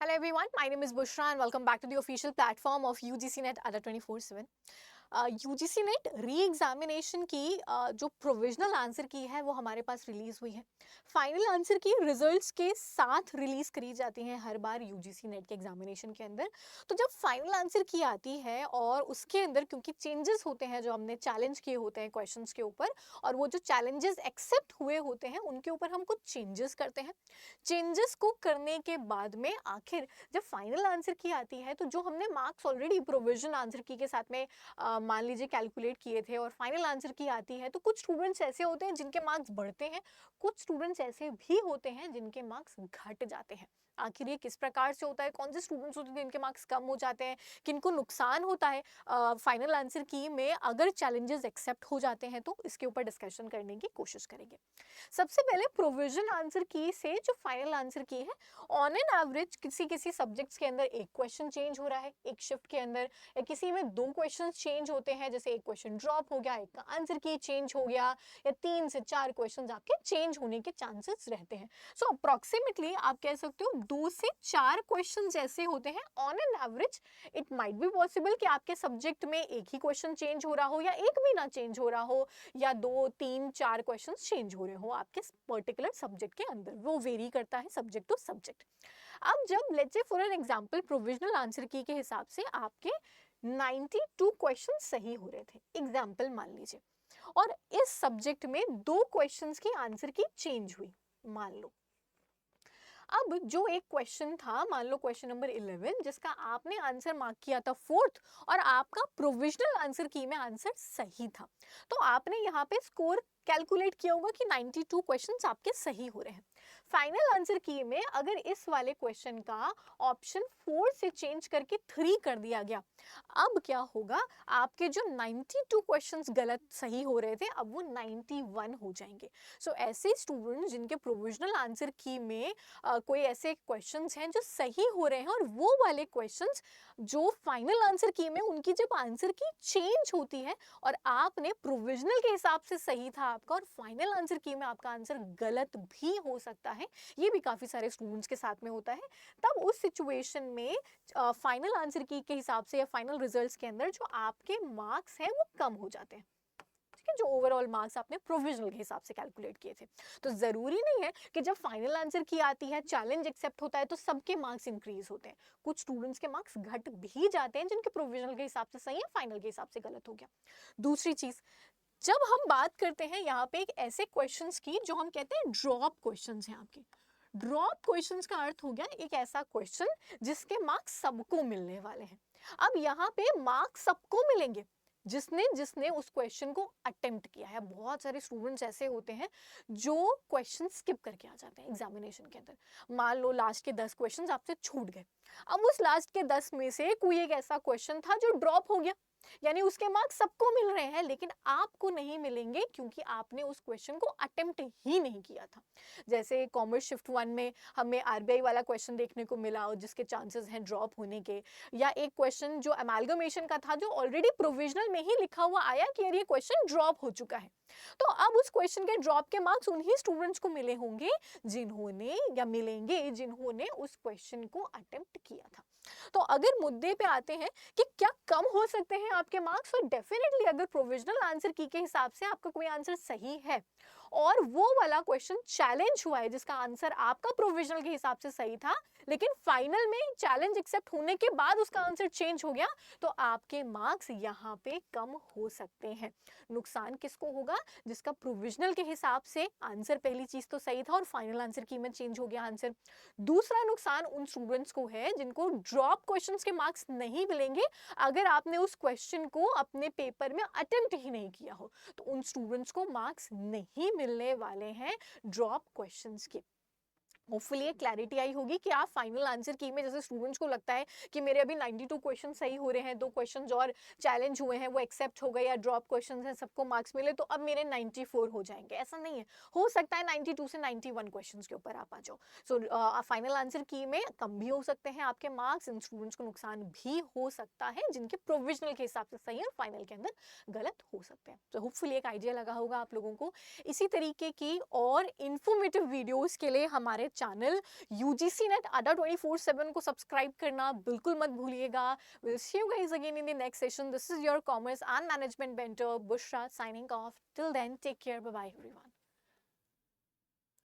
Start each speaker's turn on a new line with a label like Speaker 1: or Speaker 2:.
Speaker 1: Hello everyone, my name is Bushra and welcome back to the official platform of UGC Net Adda 24/7. UGC net re examination की जो provisional answer की है वो हमारे पास release हुई है। फाइनल आंसर की रिजल्ट्स के साथ रिलीज करी जाती हैं हर बार यूजीसी नेट के एग्जामिनेशन के अंदर। तो जब फाइनल आंसर की आती है और उसके अंदर क्योंकि चेंजेस होते हैं जो हमने चैलेंज किए होते हैं क्वेश्चंस के ऊपर, और वो जो चैलेंजेस एक्सेप्ट हुए होते हैं उनके ऊपर हम कुछ चेंजेस करते हैं। चेंजेस को करने के बाद में आखिर जब फाइनल आंसर की आती है तो जो हमने मार्क्स ऑलरेडी प्रोविजनल आंसर की के साथ में मान लीजिए कैलकुलेट किए थे और फाइनल आंसर की आती है, तो कुछ स्टूडेंट्स ऐसे होते हैं जिनके मार्क्स बढ़ते हैं, कुछ स्टूडेंट्स ऐसे भी होते हैं जिनके मार्क्स घट जाते हैं। आखिर ये किस प्रकार से होता है, कौन से स्टूडेंट्स होते हैं जिनके मार्क्स कम हो जाते हैं, किनको नुकसान होता है फाइनल आंसर की में अगर चैलेंजेस एक्सेप्ट हो जाते हैं, तो इसके ऊपर डिस्कशन करने की कोशिश करेंगे। सबसे पहले प्रोविजन आंसर की से जो फाइनल आंसर की है, ऑन एन एवरेज किसी किसी सब्जेक्ट्स के अंदर एक क्वेश्चन चेंज हो रहा है एक शिफ्ट के अंदर, या किसी में दो क्वेश्चन चेंज होते हैं, जैसे एक क्वेश्चन ड्रॉप हो गया, एक का आंसर की चेंज हो गया, या 3 से 4 क्वेश्चन आपके चेंज होने के चांसेस रहते हैं। सो अप्रोक्सीमेटली आप कह सकते हो 2 से 4 क्वेश्चन ऐसे होते हैं on an average. It might be possible कि आपके सब्जेक्ट में एक ही क्वेश्चन चेंज हो रहा हो या एक भी ना चेंज हो रहा हो, या 2 3 4 क्वेश्चन चेंज हो रहे हो आपके पर्टिकुलर सब्जेक्ट के अंदर, वो वेरी करता है सब्जेक्ट टू सब्जेक्ट। अब जब let's say for an example provisional answer की के हिसाब से आपके 92 क्वेश्चन सही हो रहे थे, एग्जाम्पल मान लीजिए, और इस सब्जेक्ट में 2 क्वेश्चंस की आंसर की चेंज हुई मान लो। अब जो एक क्वेश्चन था, मान लो क्वेश्चन नंबर 11, जिसका आपने आंसर मार्क किया था 4th और आपका प्रोविजनल आंसर की में आंसर सही था, तो आपने यहाँ पे स्कोर कैलकुलेट किया होगा कि 92 क्वेश्चंस आपके सही हो रहे हैं। फाइनल आंसर की में अगर इस वाले क्वेश्चन का ऑप्शन 4 से चेंज करके 3 कर दिया गया, अब क्या होगा, आपके जो 92 क्वेश्चंस गलत सही हो रहे थे अब वो 91 हो जाएंगे। सो ऐसे स्टूडेंट जिनके प्रोविजनल आंसर की में कोई ऐसे क्वेश्चंस हैं जो सही हो रहे हैं, और वो वाले क्वेश्चंस जो फाइनल आंसर की में उनकी जब आंसर की चेंज होती है और आपने प्रोविजनल के हिसाब से सही था आपका और फाइनल आंसर की में आपका आंसर गलत भी हो सकता है, ये भी काफी सारे स्टूडेंट्स के साथ में होता है। तब उस सिचुएशन में फाइनल आंसर की के हिसाब से या फाइनल रिजल्ट्स के अंदर जो आपके मार्क्स हैं वो कम हो जाते हैं, ठीक है, जो ओवरऑल मार्क्स आपने प्रोविजनल के हिसाब से कैलकुलेट किए थे। तो जरूरी नहीं है कि जब फाइनल आंसर की आती है, चैलेंज एक्सेप्ट होता है, तो सबके मार्क्स इंक्रीज होते हैं। कुछ स्टूडेंट्स के मार्क्स घट भी जाते हैं जिनके प्रोविजनल के हिसाब से सही है, फाइनल के हिसाब से गलत हो गया। दूसरी चीज, जब हम बात करते हैं यहाँ पे एक ऐसे क्वेश्चंस की जो हम कहते हैं ड्रॉप क्वेश्चंस हैं आपके। ड्रॉप क्वेश्चंस का अर्थ हो गया एक ऐसा क्वेश्चन जिसके मार्क्स सबको मिलने वाले हैं। अब यहाँ पे मार्क्स सबको मिलेंगे जिसने जिसने उस क्वेश्चन को अटेम्प्ट किया है। बहुत सारे स्टूडेंट्स ऐसे होते हैं जो क्वेश्चन स्किप करके आ जाते हैं एग्जामिनेशन के अंदर। मान लो लास्ट के 10 क्वेश्चन आपसे छूट गए, अब उस लास्ट के 10 में से कोई एक ऐसा क्वेश्चन था जो ड्रॉप हो गया, यानी उसके मार्क्स सबको मिल रहे हैं लेकिन आपको नहीं मिलेंगे क्योंकि आपने उस क्वेश्चन को अटेम्प्ट ही नहीं किया था। जैसे कॉमर्स शिफ्ट 1 में हमें आरबीआई वाला क्वेश्चन देखने को मिला और जिसके चांसेस हैं ड्रॉप होने के, या एक क्वेश्चन जो अमेलगमेशन का था जो ऑलरेडी प्रोविजनल में ही लिखा हुआ आया कि यार ये क्वेश्चन ड्रॉप हो चुका है। तो अब उस क्वेश्चन के ड्रॉप के मार्क्स उन्हीं स्टूडेंट्स को मिले होंगे जिन्होंने या मिलेंगे जिन्होंने उस क्वेश्चन को अटेम्प्ट किया था। तो अगर मुद्दे पे आते हैं कि क्या कम हो सकते हैं आपके मार्क्स, तो डेफिनेटली अगर प्रोविजनल आंसर की के हिसाब से आपका कोई आंसर सही है और वो वाला क्वेश्चन चैलेंज हुआ है जिसका आंसर आपका प्रोविजनल के हिसाब से सही था लेकिन फाइनल में चैलेंज एक्सेप्ट होने के बाद उसका आंसर चेंज हो गया, तो आपके मार्क्स यहाँ पे कम हो सकते हैं। नुकसान किसको होगा, जिसका प्रोविजनल के हिसाब से आंसर पहली चीज तो सही था और फाइनल आंसर की में चेंज हो गया आंसर। दूसरा नुकसान उन स्टूडेंट्स को है जिनको ड्रॉप क्वेश्चंस के मार्क्स नहीं मिलेंगे अगर आपने उस क्वेश्चन को अपने पेपर में अटेम्प्ट ही नहीं किया हो, तो उन स्टूडेंट्स को मार्क्स नहीं मिलने वाले हैं ड्रॉप क्वेश्चंस के। होपफुली ये क्लैरिटी आई होगी कि आप फाइनल आंसर की में जैसे स्टूडेंट्स को लगता है कि मेरे अभी 92 क्वेश्चन सही हो रहे हैं, 2 क्वेश्चन और चैलेंज हुए हैं वो एक्सेप्ट हो गए या ड्रॉप क्वेश्चन हैं सबको मार्क्स मिले तो अब मेरे 94 हो जाएंगे, ऐसा नहीं है। हो सकता है 92 से 91 क्वेश्चन के ऊपर आप आ जाओ। सो फाइनल आंसर की में कम भी हो सकते हैं आपके मार्क्स, इन स्टूडेंट्स को नुकसान भी हो सकता है जिनके प्रोविजनल के हिसाब से सही है और फाइनल के अंदर गलत हो सकते हैं। तो होपफुली एक आइडिया लगा होगा आप लोगों को। इसी तरीके की और इंफॉर्मेटिव वीडियोस के लिए हमारे चैनल यूजीसी नेट अड्डा 24/7 को सब्सक्राइब करना बिल्कुल मत भूलिएगा. Will see you guys again in the next session. This is your commerce and management mentor Bushra signing off. Till then, take care. Bye bye everyone.